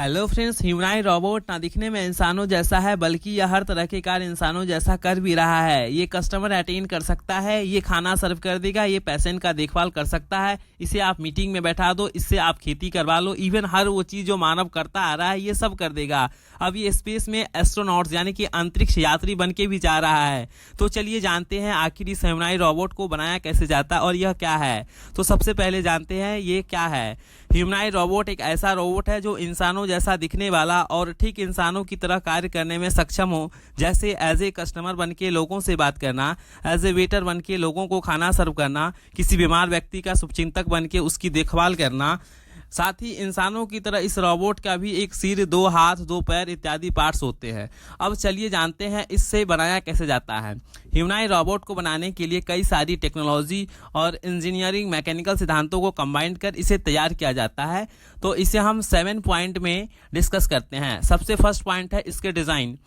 Hello friends, humanoid robot ना दिखने में इंसानों जैसा है बल्कि यह हर तरह के कार्य इंसानों जैसा कर भी रहा है। ये कस्टमर अटेंड कर सकता है, ये खाना सर्व कर देगा, ये पेशेंट का देखभाल कर सकता है, इसे आप मीटिंग में बैठा दो, इससे आप खेती करवा लो, इवन हर वो चीज़ जो मानव करता आ रहा है ये सब कर देगा। अब ये स्पेस में एस्ट्रोनॉट्स यानी कि अंतरिक्ष यात्री बन के भी जा रहा है। तो चलिए जानते हैं आखिर इस ह्यूमनॉइड रोबोट को बनाया कैसे जाता है और यह क्या है। तो सबसे पहले जानते हैं ये क्या है। ह्यूमनॉइड रोबोट एक ऐसा रोबोट है जो इंसानों जैसा दिखने वाला और ठीक इंसानों की तरह कार्य करने में सक्षम हो, जैसे एज ए कस्टमर बन के लोगों से बात करना, एज ए वेटर बन के लोगों को खाना सर्व करना, किसी बीमार व्यक्ति का शुभचिंतक बन के उसकी देखभाल करना। साथ ही इंसानों की तरह इस रोबोट का भी एक सिर, दो हाथ, दो पैर इत्यादि पार्ट्स होते हैं। अब चलिए जानते हैं इससे बनाया कैसे जाता है। ह्यूमनॉइड रोबोट को बनाने के लिए कई सारी टेक्नोलॉजी और इंजीनियरिंग मैकेनिकल सिद्धांतों को कंबाइन कर इसे तैयार किया जाता है। तो इसे हम 7 पॉइंट में डिस्कस करते हैं। सबसे फर्स्ट पॉइंट है इसके डिज़ाइन।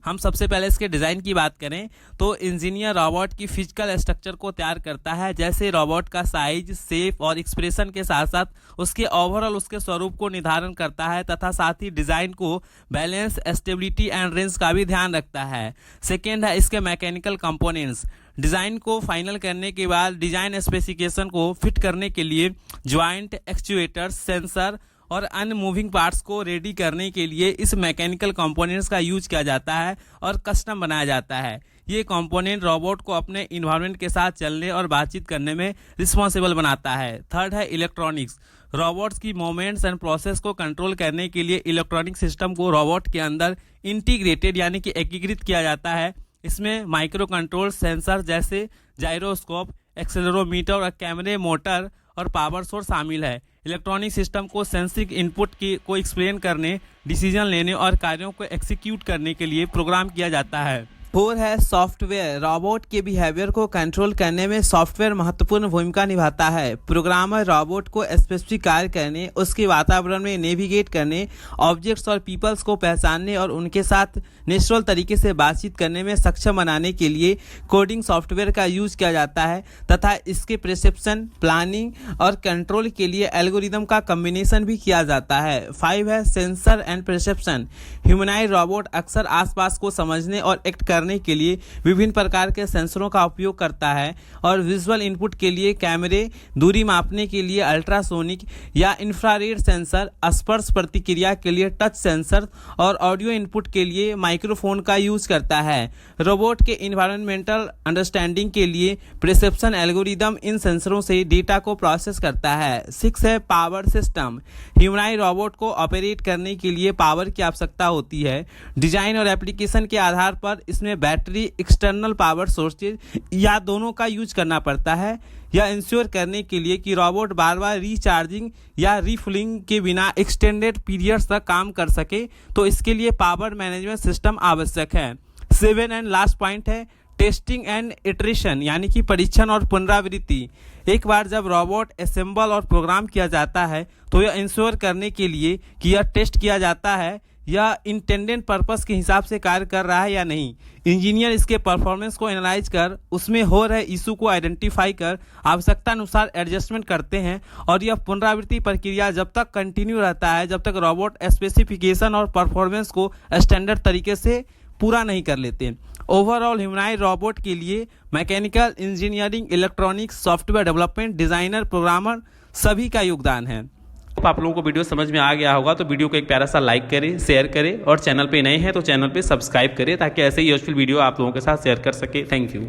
हम सबसे पहले इसके डिज़ाइन की बात करें तो इंजीनियर रोबोट की फिजिकल स्ट्रक्चर को तैयार करता है, जैसे रोबोट का साइज, शेप और एक्सप्रेशन के साथ साथ उसके ओवरऑल उसके स्वरूप को निर्धारण करता है तथा साथ ही डिज़ाइन को बैलेंस, स्टेबिलिटी एंड रेंज का भी ध्यान रखता है। सेकेंड है इसके मैकेनिकल कंपोनेंट्स। डिज़ाइन को फाइनल करने के बाद डिज़ाइन स्पेसिफिकेशन को फिट करने के लिए ज्वाइंट, एक्चुएटर्स, सेंसर और अन्य मूविंग पार्ट्स को रेडी करने के लिए इस मैकेनिकल कंपोनेंट्स का यूज किया जाता है और कस्टम बनाया जाता है। ये कंपोनेंट रोबोट को अपने इन्वायरमेंट के साथ चलने और बातचीत करने में रिस्पॉन्सिबल बनाता है। थर्ड है इलेक्ट्रॉनिक्स। रोबोट्स की मूवमेंट्स एंड प्रोसेस को कंट्रोल करने के लिए इलेक्ट्रॉनिक सिस्टम को रोबोट के अंदर इंटीग्रेटेड यानी कि एकीकृत किया जाता है। इसमें माइक्रो कंट्रोल सेंसर जैसे जायरोस्कोप, एक्सेलेरोमीटर और कैमरे, मोटर और पावर सोर्स शामिल है। इलेक्ट्रॉनिक सिस्टम को सेंसिंग इनपुट को एक्सप्लेन करने, डिसीजन लेने और कार्यों को एग्जीक्यूट करने के लिए प्रोग्राम किया जाता है। 4 है सॉफ्टवेयर। रोबोट के बिहेवियर को कंट्रोल करने में सॉफ्टवेयर महत्वपूर्ण भूमिका निभाता है। प्रोग्रामर रोबोट को स्पेसिफिक कार्य करने, उसके वातावरण में नेविगेट करने, ऑब्जेक्ट्स और पीपल्स को पहचानने और उनके साथ नेचुरल तरीके से बातचीत करने में सक्षम बनाने के लिए कोडिंग सॉफ्टवेयर का यूज किया जाता है तथा इसके प्रिसेप्शन, प्लानिंग और कंट्रोल के लिए एल्गोरिदम का कम्बिनेशन भी किया जाता है। 5 है sensor and perception. Humanoid robot अक्सर आसपास को समझने और एक्ट करने के लिए विभिन्न प्रकार के सेंसरों का उपयोग करता है और विजुअल इनपुट के लिए कैमरे, दूरी मापने के लिए अल्ट्रासोनिक या इंफ्रारेड सेंसर, स्पर्श प्रतिक्रिया के लिए टच सेंसर और ऑडियो इनपुट के लिए माइक्रोफोन का यूज करता है। रोबोट के इन्वायरमेंटल अंडरस्टैंडिंग के लिए प्रिसेप्शन एल्गोरिदम इन सेंसरों से डेटा को प्रोसेस करता है। 6 है पावर सिस्टम। ह्यूमनॉइड रोबोट को ऑपरेट करने के लिए पावर की आवश्यकता होती है। डिजाइन और एप्लीकेशन के आधार पर इसमें बैटरी, एक्सटर्नल पावर सोर्सेज या दोनों का यूज करना पड़ता है। यह इंश्योर करने के लिए कि रोबोट बार बार रिचार्जिंग या रिफुलिंग के बिना एक्सटेंडेड पीरियड्स तक काम कर सके, तो इसके लिए पावर मैनेजमेंट सिस्टम आवश्यक है। 7 एंड लास्ट पॉइंट है टेस्टिंग एंड इटरेशन यानी कि परीक्षण और पुनरावृत्ति। एक बार जब रोबोट असेंबल और प्रोग्राम किया जाता है तो यह इंश्योर करने के लिए कि यह टेस्ट किया जाता है या इंटेंडेड पर्पस के हिसाब से कार्य कर रहा है या नहीं। इंजीनियर इसके परफॉर्मेंस को एनालाइज कर उसमें हो रहे इशू को आइडेंटिफाई कर आवश्यकता अनुसार एडजस्टमेंट करते हैं और यह पुनरावृत्ति प्रक्रिया जब तक कंटिन्यू रहता है जब तक रोबोट स्पेसिफिकेशन और परफॉर्मेंस को स्टैंडर्ड तरीके से पूरा नहीं कर लेते। ओवरऑल ह्यूमनॉइड रोबोट के लिए mechanical engineering, electronics, software development, designer, programmer सभी का योगदान है। आप लोगों को वीडियो समझ में आ गया होगा तो वीडियो को एक प्यारा सा लाइक करें, शेयर करें और चैनल पे नए हैं तो चैनल पे सब्सक्राइब करें ताकि ऐसे ही यूजफुल वीडियो आप लोगों के साथ शेयर कर सके। Thank you.